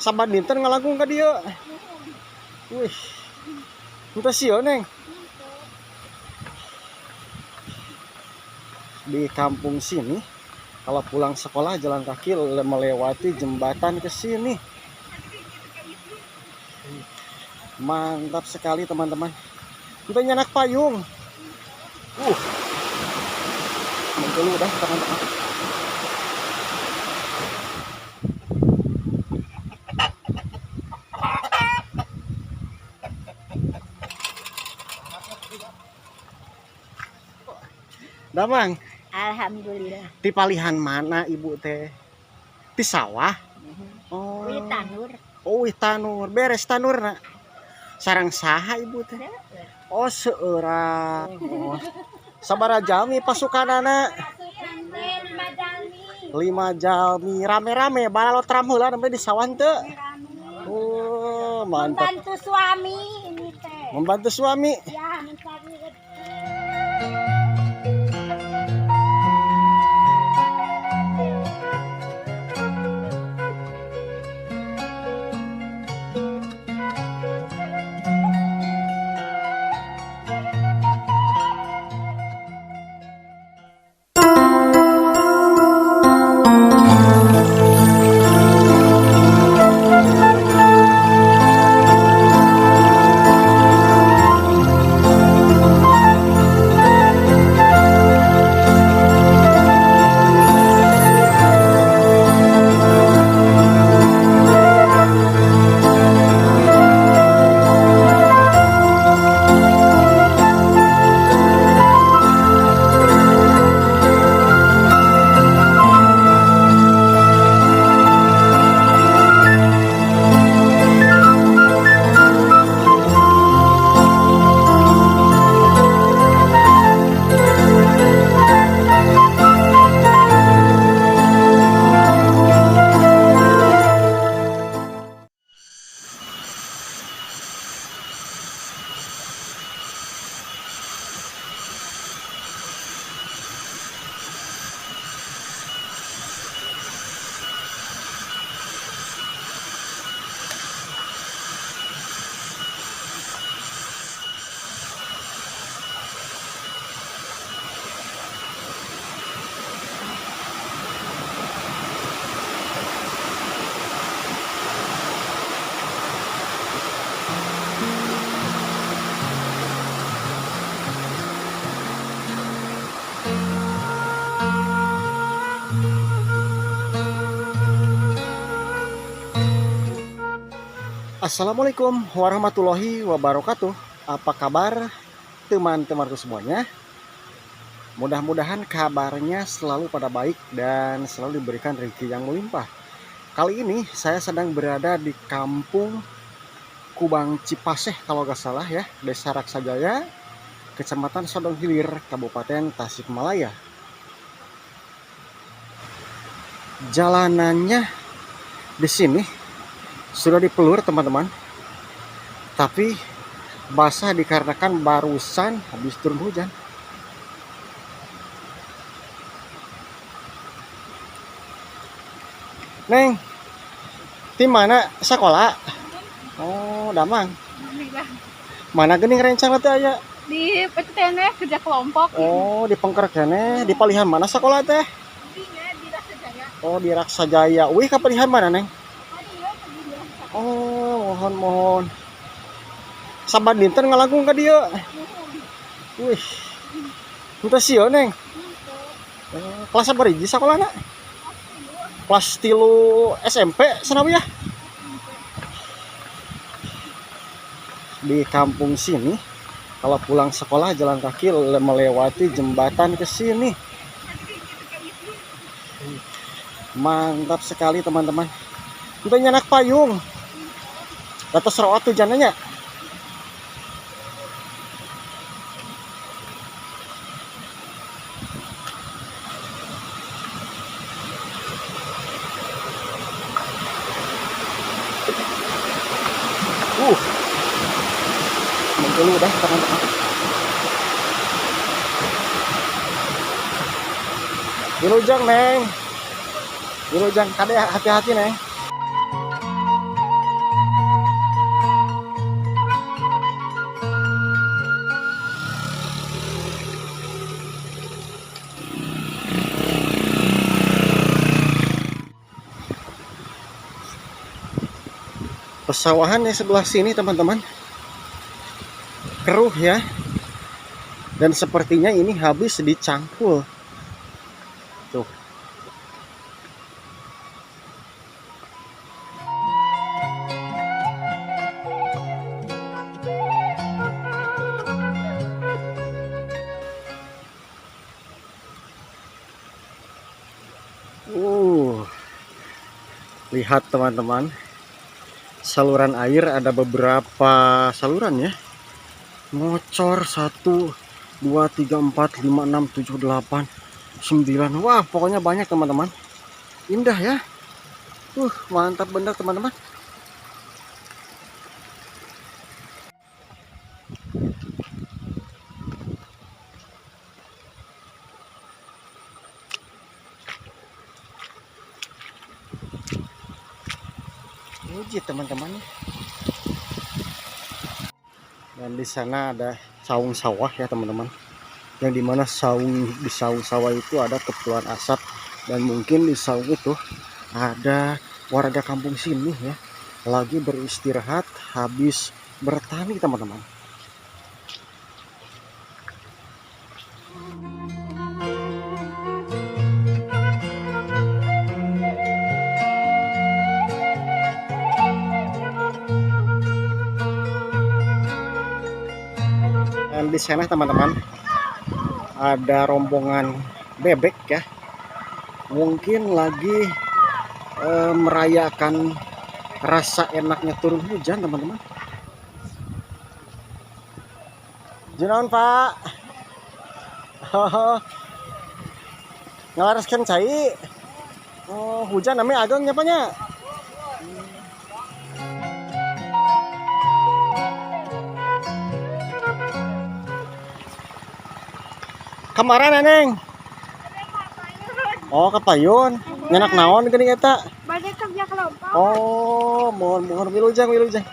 Saban dinten ngalagung ka dieu. Wih. Henteu sieun, Neng. Di kampung sini kalau pulang sekolah jalan kaki melewati jembatan ke sini. Mantap sekali teman-teman. Itu nyenak payung. Dulu dah teman-teman. Damang. Alhamdulillah. Di palihan mana ibu teh? Di sawah. Oh. Wih tanur. Oh, wih tanur. Beres tanur nak. Sarang saha ibu teh? Oh, seurang. Oh. Sabaraha jalmi pasukanana? 5 jalmi. Rame-rame balalot ramheula sampai di sawah teu? Oh, mantap. Membantu suami ini teh. Membantu suami. Ya, mencari rezeki. Assalamualaikum warahmatullahi wabarakatuh. Apa kabar teman-temanku semuanya? Mudah-mudahan kabarnya selalu pada baik dan selalu diberikan rezeki yang melimpah. Kali ini saya sedang berada di kampung Kubang Cipaseh kalau gak salah ya, Desa Raksajaya, Kecamatan Sodong Hilir, Kabupaten Tasikmalaya. Jalanannya di sini sudah dipelur teman-teman, tapi basah dikarenakan barusan habis turun hujan. Neng, di mana sekolah? Oh, Damang. Mana geuning rencana teh aya? Di PTN kerja kelompok. Oh, di Pengker kene, di palihan mana sekolah teh? Di Raksajaya. Oh, di Raksajaya. Wih, ka palihan mana, Neng? Oh, mohon. Saban dinten ngalagung ka dieu. Wih. Henteu sieun, Neng. Kelas sabariji sakolana? Kelas 3 SMP sanawi ya. Di kampung sini kalau pulang sekolah jalan kaki melewati jembatan ke sini. Mantap sekali teman-teman. Henteu nyenak payung. Atas rawat hujannya. Dulu dah teman-teman. Wilujeng, Neng. Wilujeng, kade hati-hati, Neng. Pesawahan yang sebelah sini teman-teman keruh ya, dan sepertinya ini habis dicangkul tuh. Lihat teman-teman, saluran air ada beberapa saluran ya. Ngocor 1 2 3 4 5 6 7 8 9. Wah, pokoknya banyak teman-teman. Indah ya. Mantap bener teman-teman. Uji teman-teman. Dan di sana ada saung sawah ya teman-teman. Yang dimana di saung sawah itu ada kepulan asap, dan mungkin di saung itu ada warga kampung sini ya, lagi beristirahat habis bertani teman-teman. Dan di sana teman-teman ada rombongan bebek ya, mungkin lagi merayakan rasa enaknya turun hujan teman-teman. Junaon Pak? Ngalaraskan cai. Oh, hujan namanya ageng nyapanya. Kemarin neneng. Oh, kapayun. Nyenak naon geuning eta? Bade kerja kelompok. Oh, mohon wilujeng.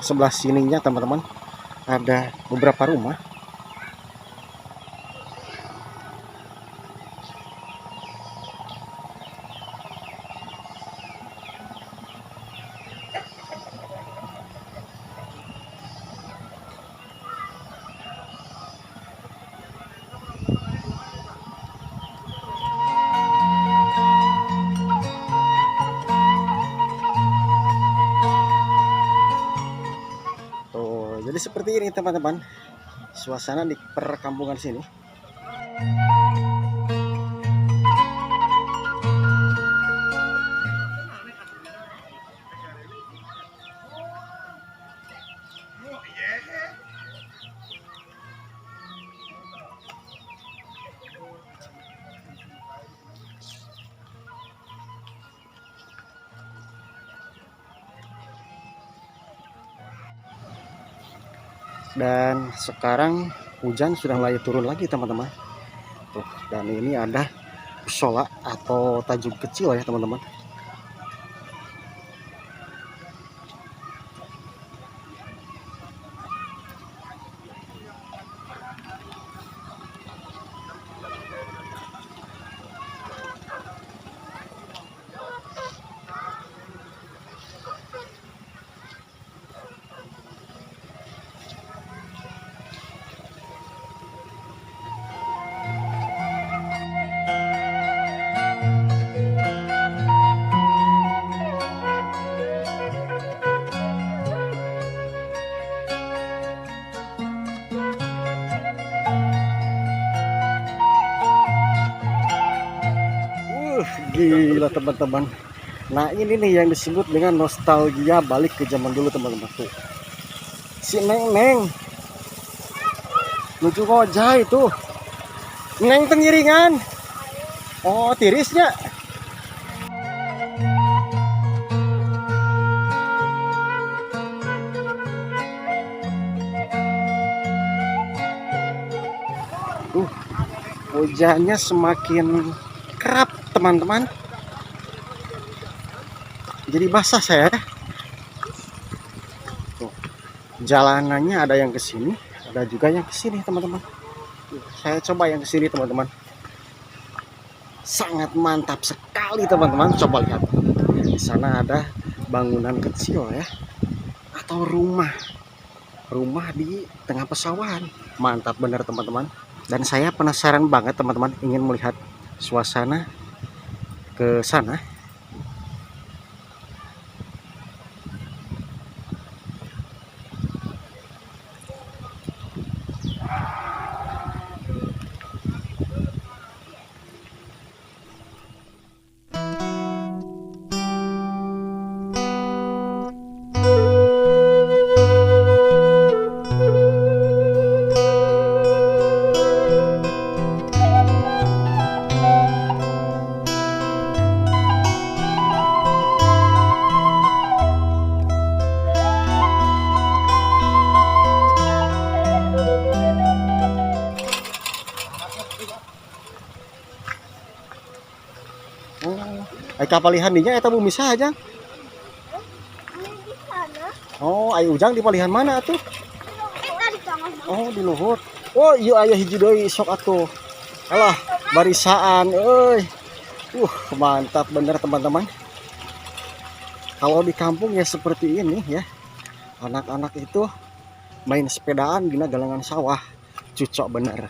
Sebelah sininya teman-teman ada beberapa rumah. Jadi seperti ini teman-teman suasana di perkampungan sini. Dan sekarang hujan sudah mulai turun lagi teman-teman. Tuh, dan ini ada musola atau tajum kecil ya teman-teman. Gila teman-teman. Nah ini nih yang disebut dengan nostalgia balik ke zaman dulu teman-teman. Tuh si Neng lucu ngojay tuh. Neng tengiringan. Oh tirisnya. Hujannya semakin kerap teman-teman, jadi basah saya. Tuh, jalanannya ada yang ke sini, ada juga yang ke sini teman-teman. Saya coba yang ke sini teman-teman. sangat mantap sekali teman-teman. Coba lihat. Di sana ada bangunan kecil ya. Atau rumah. Rumah di tengah pesawahan. Mantap bener teman-teman. Dan saya penasaran banget teman-teman, ingin melihat suasana ke sana. Kapalihan dinya eta bumi saja. Di sana. Oh, ayo ujang di palihan mana atuh? Kita di tengah. Oh, di luhur. Oh, iya aya hiji deui sok atuh. Alah, barisaan euy. Mantap bener teman-teman. Kalau di kampung ya seperti ini ya. Anak-anak itu main sepedaan di galangan sawah. Cucok bener.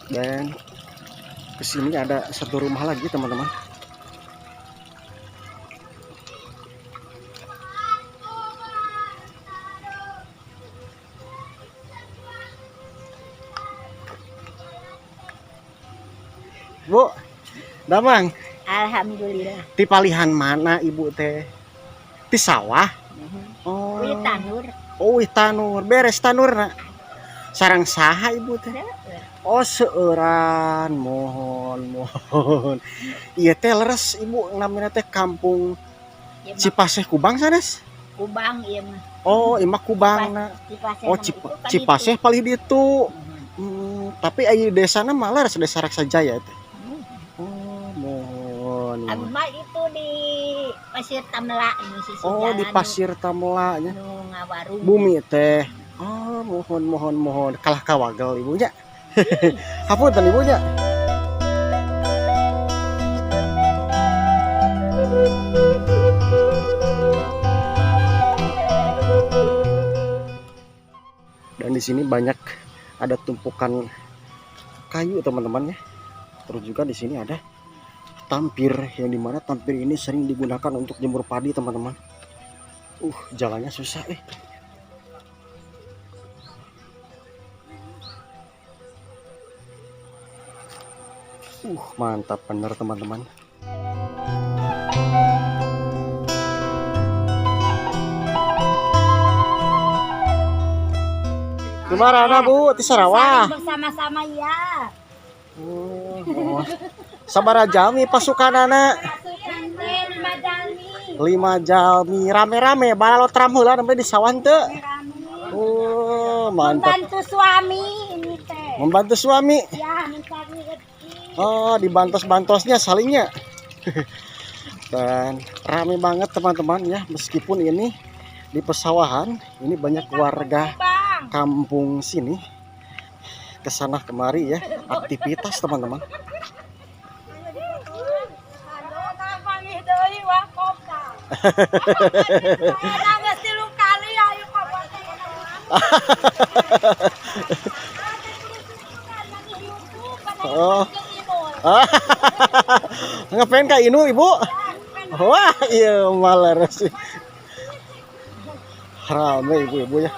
Dan kesini ada satu rumah lagi teman-teman. Bu, damang. Alhamdulillah. Di palihan mana ibu teh? Di sawah. Oh. Wih tanur. Oh, wih tanur. Beres tanur nak. Sarang saha ibu teh? Oh, seueuran. Mohon. Iya teh leres ibu namanya teh kampung Cipaseh Kubang sanes. Kubang ieu mah. Oh, imah Kubang na. Oh, Cipaseh paling ditu. Tapi ayo desana mah leres desa Raksajaya teh. Oh, mohon. Abi mah itu di Pasir Tamela ini sih. Oh, di Pasir Tamela nya. Nu ngawarung. Bumi teh. Oh, mohon. Kalah kawagal ibunya. Hapunten ibunya. Dan di sini banyak ada tumpukan kayu teman-teman ya. Terus juga di sini ada tampir yang dimana tampir ini sering digunakan untuk jemur padi teman-teman. Jalannya susah mantap bener teman-teman. Gimana Bu? Di Sarawak. Bersama-sama ya. Sabaraha jalmi pasukan anak? 5 jalmi. 5 jalmi rame-rame balot ramheula sampai di sawan teu. Mantap. Membantu suami ini teh. Membantu suami. Ya, mencari rezeki. Oh, dibantos-bantosnya salingnya. Dan rame banget teman-teman ya, meskipun ini di pesawahan, ini banyak warga kampung sini kesana kemari ya, aktivitas teman-teman. Oh. Ngapain Kak Inu ibu? Wah iya malah sih. Rame ibu-ibu ya.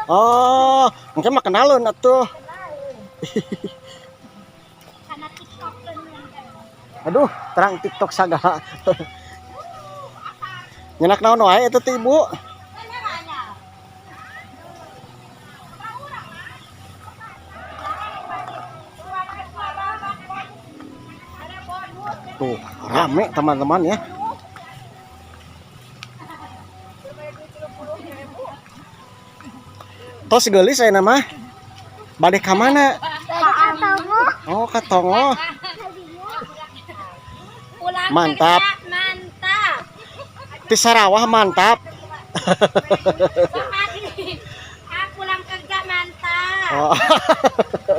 Oh, mungkin mah kenalun atuh. Aduh, terang TikTok sagala. Nyenak naon wae eta teh ibu? Tuh, rame teman-teman ya. Tos geulis saya nama. Bade ka mana? Oh, ka Tongo. Mantap. Di Sarawah mantap. Aku pulang kerja mantap. Oh,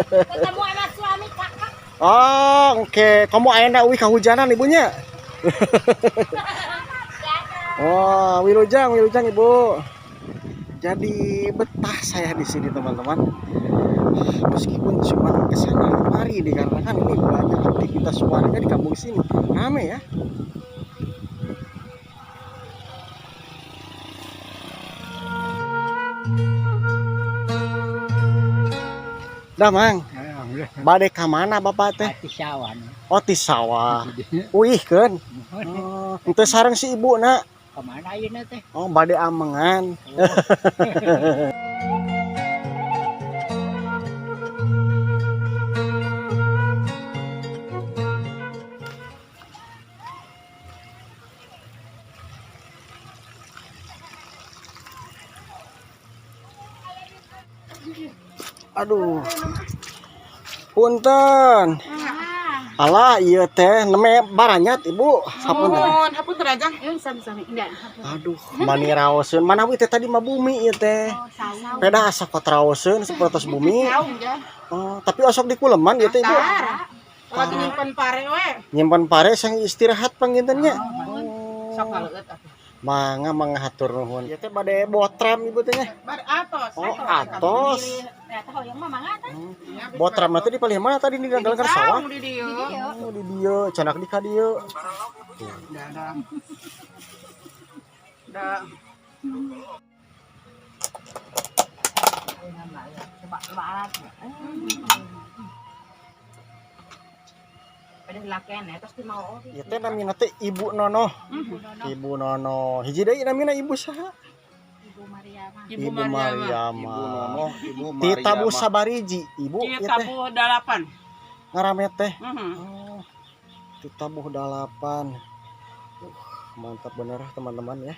Ketemu sama suami kakak. oh oke. Kamu ayana uwi kehujanan ibunya. Oh, wilujeng ibu. Jadi betah saya di sini teman-teman. Meskipun cuma kesana kemari dikarenakan ini banyak aktivitas warga di kampung sini. Rame ya. Damang, bade ka mana bapak teh? Tisyawan. Oh ti sawah. Uih kan. Oh, ente sareng si ibu nak. Kemana ayeuna teh? Oh, bade amengan. Aduh. Punten. Alah ieu teh neme baranyat ibu. Sapunten. Hapunten aja. Sami-sami. Enggak. Aduh, mani raoseun. Mana ieu teh tadi mah bumi ieu teh. Peda asa kot raoseun sapertos bumi. Saung ya. Oh, tapi osok dikuleman ieu teh ibu. Lagi nyimpen pare we. Nyimpan pare sang istirahat pangintennya. Sok ngaleut atuh. Mangga hatur nuhun. Ieu teh bade botram ibu teh nya. Bar atos. Oh, atos. Ternyata hoyong mah mangga teh. Botram teh di palih mana tadi di ganggal sawah? Saung di dieu. Oh, di dieu, canak di ka dieu. Da. Pada laken ya terus mau. Ieu teh namina teh Ibu Nono. Ibu Nono. Hiji deui namina ibu saha? Ibu Mariama. Ibu Ibu Mariama. Ibu Ti Tabu Sabariji, ibu ieu Kita teh bu 8. ngaramet teh. Heeh. Oh. Ti Tabuh 8. Mantap bener teman-teman ya.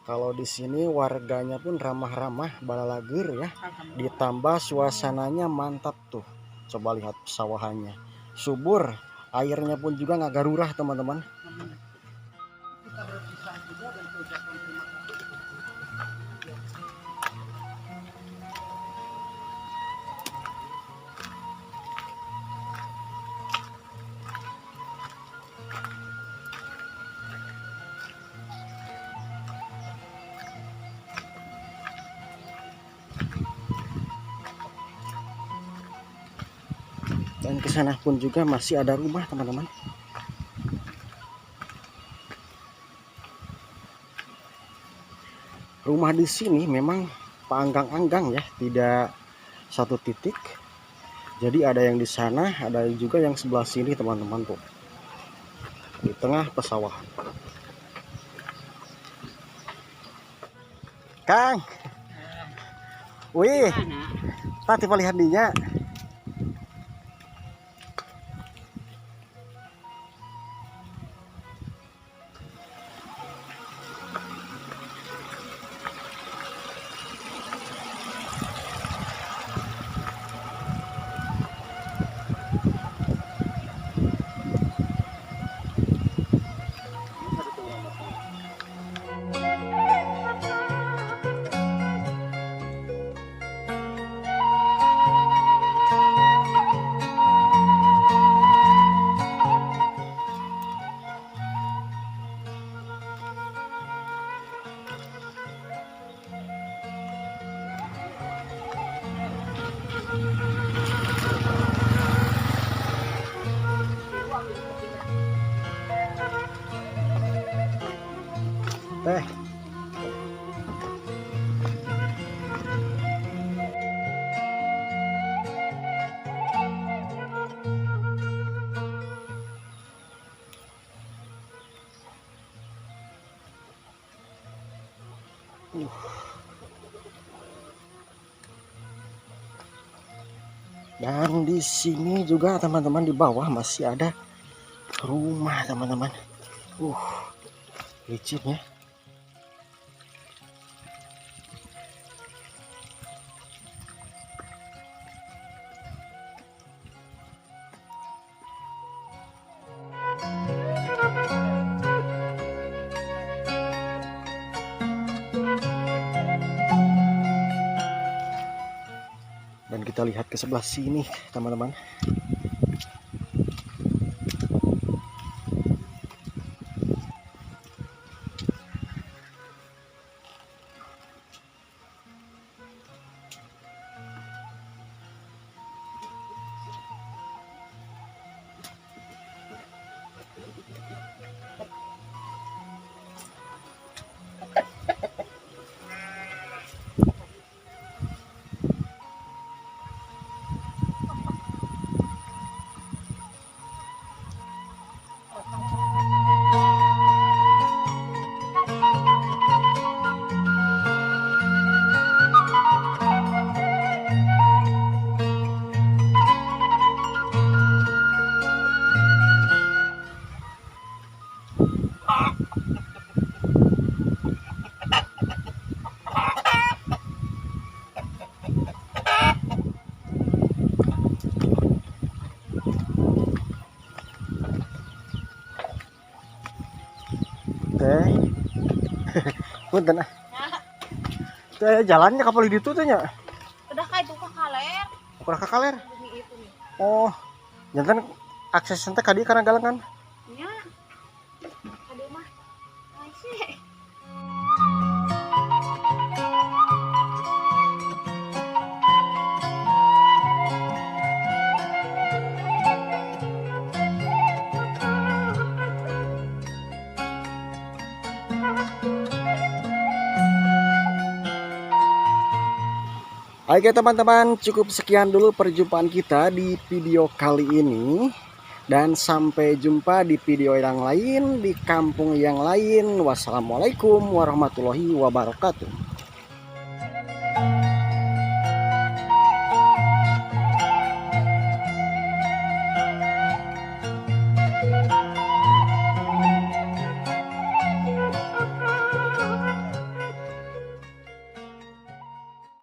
Kalau di sini warganya pun ramah-ramah, balalager ya. Ditambah suasananya mantap tuh. Coba lihat pesawahannya. Subur, airnya pun juga nggak garurah teman-teman. Dan ke sana pun juga masih ada rumah teman-teman. Rumah di sini memang panggang-anggang ya, tidak satu titik. Jadi ada yang di sana, ada juga yang sebelah sini teman-teman tuh. Di tengah pesawahan. Kang. Wih. Tadi lihat dinya. Teh. Dan di sini juga teman-teman di bawah masih ada rumah teman-teman. Licin ya. kita lihat ke sebelah sini, teman-teman. Teh. Punten ah. Teh jalannya kapal di ditu teh nya. Udah kayak itu kaler. Udah ka kaler. Bumi itu nih. Oh. Jantan akses teh ka dieu kana galengan. Nya. Aduh mah. Masih. Oke teman-teman, cukup sekian dulu perjumpaan kita di video kali ini. Dan sampai jumpa di video yang lain, di kampung yang lain. Wassalamualaikum warahmatullahi wabarakatuh.